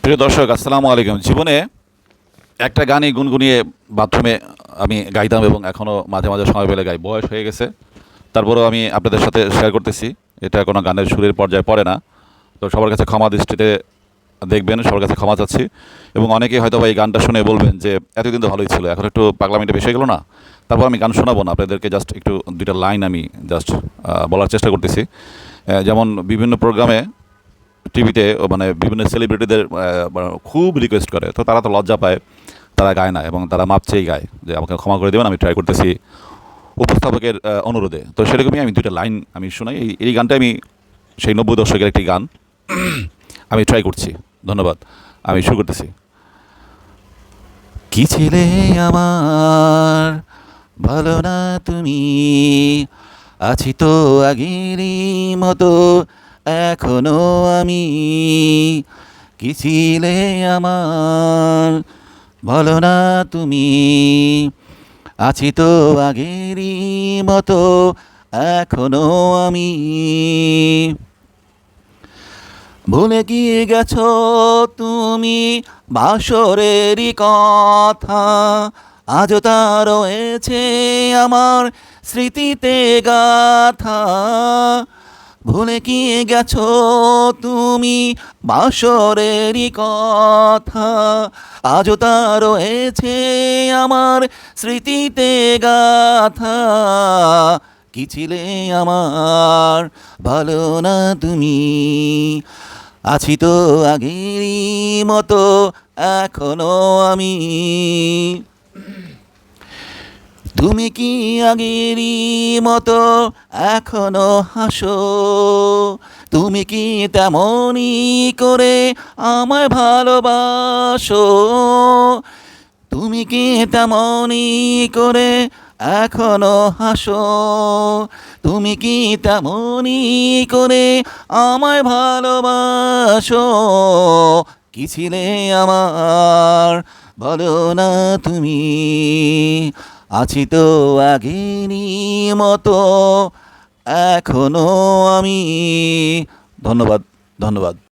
প্রিয় দর্শক, আসসালামু আলাইকুম। জীবনে একটা গানই গুনগুনিয়ে বাথরুমে আমি গাইতাম এবং এখনও মাঝে মাঝে সময় পেলে গাই। বয়স হয়ে গেছে, তারপরেও আমি আপনাদের সাথে শেয়ার করতেছি। এটা কোনো গানের সুরের পর্যায়ে পড়ে না, তো সবার কাছে ক্ষমা দৃষ্টিতে দেখবেন, সবার কাছে ক্ষমা চাচ্ছি। এবং অনেকেই হয়তো বা এই গানটা শুনে বলবেন যে এতদিন তো ভালোই ছিল, এখন একটু পাগলামিটা বেশি হয়ে গেলো না। তারপর আমি গান শোনাবো না আপনাদেরকে, জাস্ট একটু দুইটা লাইন আমি জাস্ট বলার চেষ্টা করতেছি। যেমন বিভিন্ন প্রোগ্রামে টিভিতে মানে বিভিন্ন সেলিব্রিটিদের খুব রিকোয়েস্ট করে, তো তারা তো লজ্জা পায়, তারা গায় না এবং তারা মাপ চেয়েই গায় যে আমাকে ক্ষমা করে দেবেন, আমি ট্রাই করতেছি উপস্থাপকের অনুরোধে। তো সেরকমই আমি দুইটা লাইন আমি শোনাই। এই গানটা আমি সেই 90 দশকের একটি গান, আমি ট্রাই করছি। ধন্যবাদ। আমি শুরু করতেছি। কি ছিলে আমার, ভালো না তুমি, আছি তো আগেরই মতো এখনো আমি। কি ছিলে আমার, বলো না তুমি, আছি তো আগেরই মতো এখনো আমি। ভুলে গিয়ে গেছো তুমি বাসরেরই কথা, আজও তা রয়েছে আমার স্মৃতিতে গাথা। ভুলে গিয়ে গেছো তুমি বাসরেরই কথা, আজও তা রয়েছে আমার স্মৃতিতে গাথা। কি ছিলে আমার, ভালো না তুমি, আছি তো আগেরই মতো এখনো আমি। তুমি কি আগেরই মতো এখনো হাসো, তুমি কি তেমনই করে আমায় ভালোবাসো, তুমি কি তেমনই করে এখনো হাসো, তুমি কি তেমনই করে আমায় ভালোবাসো। কি ছিলে আমার, বলো না তুমি, আছি তো আগেরই মতো এখনো আমি। ধন্যবাদ, ধন্যবাদ।